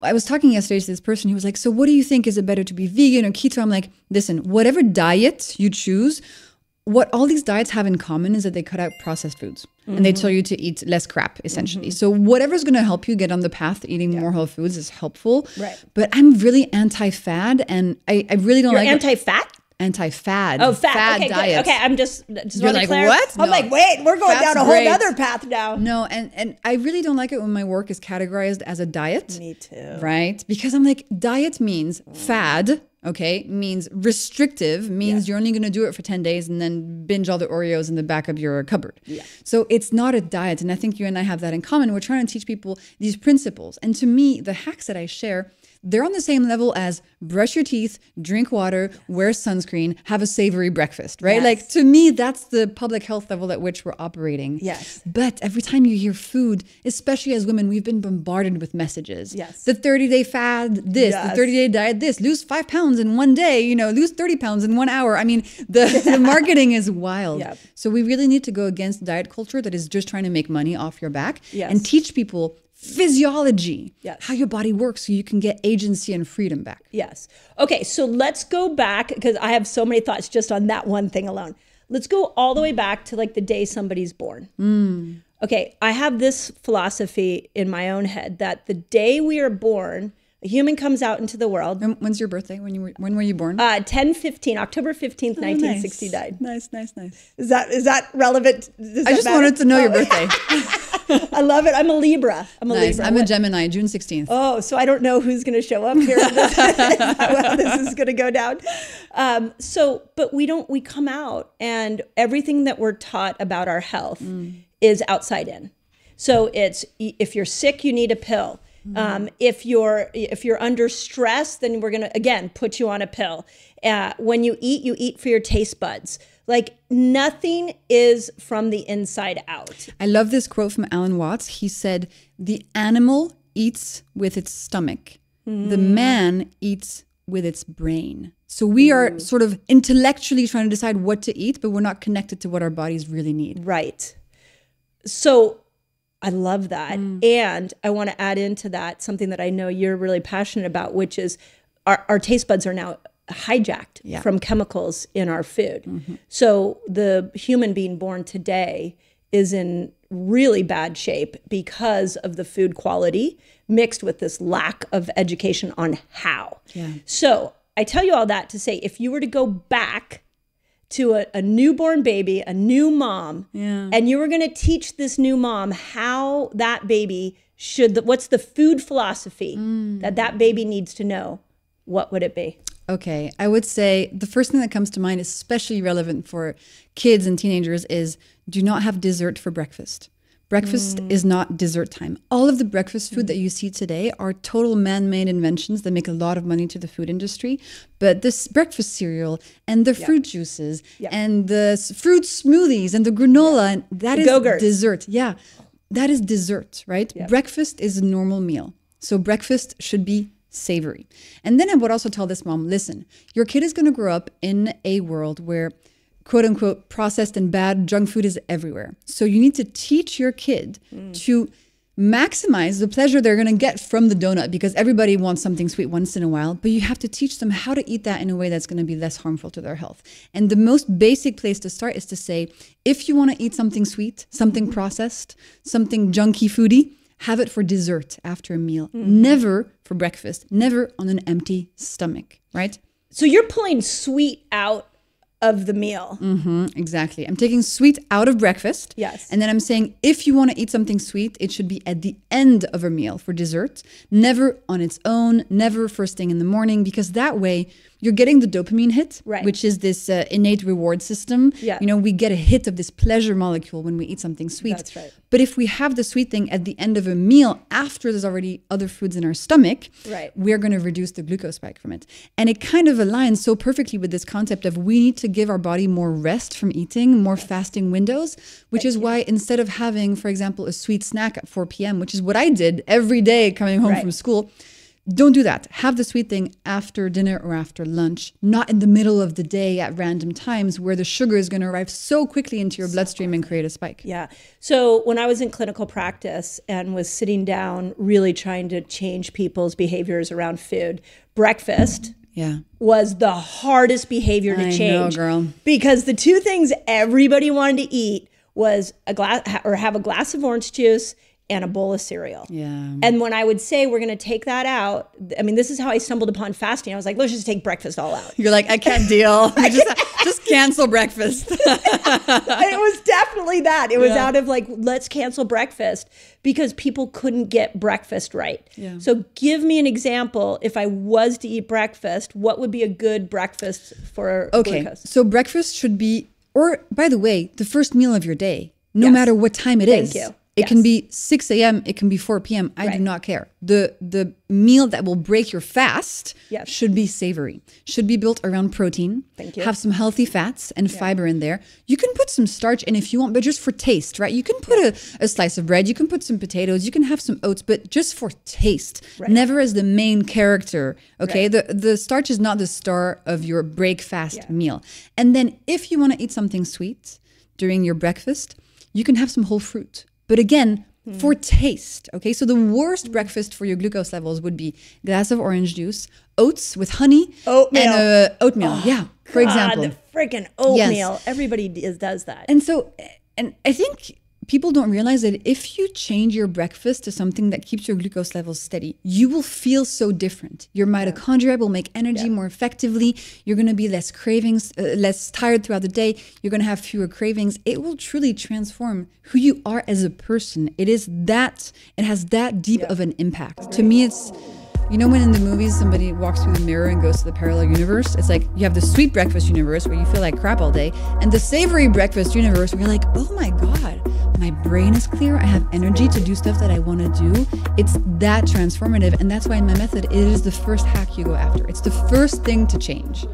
I was talking yesterday to this person who was like, so what do you think? Is it better to be vegan or keto? I'm like, listen, whatever diet you choose, what all these diets have in common is that they cut out processed foods and they tell you to eat less crap, essentially. So whatever's going to help you get on the path to eating more whole foods is helpful. Right. But I'm really anti-fad, and I really don't You're like anti-fat? Anti-fad. Oh, fat. Okay, diets. good. Okay, I'm just You're like, what? I'm No. like, wait, we're going Fat's down a whole great. other path now. No, and I really don't like it when my work is categorized as a diet. Me too. Right? Because I'm like, diet means fad, okay? Means restrictive, means you're only going to do it for 10 days and then binge all the Oreos in the back of your cupboard. Yeah. So it's not a diet. And I think you and I have that in common. We're trying to teach people these principles. And to me, the hacks that I share, they're on the same level as brush your teeth, drink water, wear sunscreen, have a savory breakfast, right? Yes. Like, to me, that's the public health level at which we're operating. Yes. But every time you hear food, especially as women, we've been bombarded with messages. Yes. The 30-day fad, this, Yes. the 30-day diet, this, lose 5 pounds in one day, lose 30 pounds in 1 hour. I mean, the marketing is wild. Yep. So we really need to go against diet culture that is just trying to make money off your back and teach people physiology, how your body works, so you can get agency and freedom back. Yes. Okay, so let's go back, because I have so many thoughts just on that one thing alone. Let's go all the way back to like the day somebody's born. Okay, I have this philosophy in my own head that the day we are born, a human comes out into the world. When's your birthday? When were you born? 10/15, October 15th, 1969. Nice. Is that relevant? I just wanted to know your birthday. I love it. I'm a Libra. I'm a Gemini, June 16th. Oh, so I don't know who's going to show up here. How this is going to go down. But we come out, and everything that we're taught about our health is outside in. So it's, if you're sick, you need a pill. If you're under stress, then we're going to, again, put you on a pill. When you eat for your taste buds. Like, nothing is from the inside out. I love this quote from Alan Watts. He said, the animal eats with its stomach. The man eats with its brain. So we are sort of intellectually trying to decide what to eat, but we're not connected to what our bodies really need. Right. So I love that. And I want to add into that something that I know you're really passionate about, which is our taste buds are now hijacked from chemicals in our food. So the human being born today is in really bad shape because of the food quality mixed with this lack of education on how. So I tell you all that to say, if you were to go back to a newborn baby, a new mom, and you were going to teach this new mom how that baby what's the food philosophy that baby needs to know, what would it be? Okay, I would say the first thing that comes to mind, especially relevant for kids and teenagers, is do not have dessert for breakfast. Breakfast is not dessert time. All of the breakfast food that you see today are total man-made inventions that make a lot of money to the food industry. But this breakfast cereal and the fruit juices and the fruit smoothies and the granola, and that is dessert. Yeah, that is dessert, right? Breakfast is a normal meal. So breakfast should be savory. And then I would also tell this mom, listen, your kid is going to grow up in a world where quote unquote processed and bad junk food is everywhere. So you need to teach your kid to maximize the pleasure they're going to get from the donut, because everybody wants something sweet once in a while, but you have to teach them how to eat that in a way that's going to be less harmful to their health. And the most basic place to start is to say, if you want to eat something sweet, something processed, something junky foody, have it for dessert after a meal, never for breakfast, never on an empty stomach, right? So you're pulling sweet out of the meal. Exactly. I'm taking sweet out of breakfast. Yes. And then I'm saying, if you want to eat something sweet, it should be at the end of a meal for dessert, never on its own, never first thing in the morning, because that way you're getting the dopamine hit, which is this innate reward system. You know, we get a hit of this pleasure molecule when we eat something sweet. That's right. But if we have the sweet thing at the end of a meal, after there's already other foods in our stomach, we're going to reduce the glucose spike from it. And it kind of aligns so perfectly with this concept of we need to give our body more rest from eating, more fasting windows, which is why instead of having, for example, a sweet snack at 4 p.m., which is what I did every day coming home from school, don't do that. Have the sweet thing after dinner or after lunch, not in the middle of the day at random times where the sugar is going to arrive so quickly into your bloodstream and create a spike. Yeah. So when I was in clinical practice and was sitting down really trying to change people's behaviors around food, breakfast was the hardest behavior to change. I know, girl. Because the two things everybody wanted to eat was have a glass of orange juice and a bowl of cereal. Yeah. And when I would say we're going to take that out, I mean, this is how I stumbled upon fasting. I was like, let's just take breakfast all out. You're like, I can't deal. Just cancel breakfast. It was definitely that. It was out of like, let's cancel breakfast because people couldn't get breakfast right. Yeah. So give me an example. If I was to eat breakfast, what would be a good breakfast for glucose? So breakfast should be, or by the way, the first meal of your day, no matter what time it is. Thank you. It can be 6 a.m. It can be 4 p.m. I do not care. The meal that will break your fast should be savory. Should be built around protein. Thank you. Have some healthy fats and fiber in there. You can put some starch in if you want, but just for taste, right? You can put a slice of bread. You can put some potatoes. You can have some oats, but just for taste. Right. Never as the main character, okay? Right. The starch is not the star of your break fast meal. And then if you want to eat something sweet during your breakfast, you can have some whole fruit. But again, for taste, okay? So the worst breakfast for your glucose levels would be a glass of orange juice, oats with honey, and oatmeal. For example. The freaking oatmeal. Yes. Everybody does that. And so, and I think people don't realize that if you change your breakfast to something that keeps your glucose levels steady, you will feel so different. Your mitochondria will make energy more effectively. You're going to be less cravings, less tired throughout the day. You're going to have fewer cravings. It will truly transform who you are as a person. It has that deep of an impact. To me, it's, you know, when in the movies somebody walks through the mirror and goes to the parallel universe, it's like you have the sweet breakfast universe where you feel like crap all day, and the savory breakfast universe where you're like, oh my God, my brain is clear. I have energy to do stuff that I want to do. It's that transformative. And that's why in my method, it is the first hack you go after. It's the first thing to change.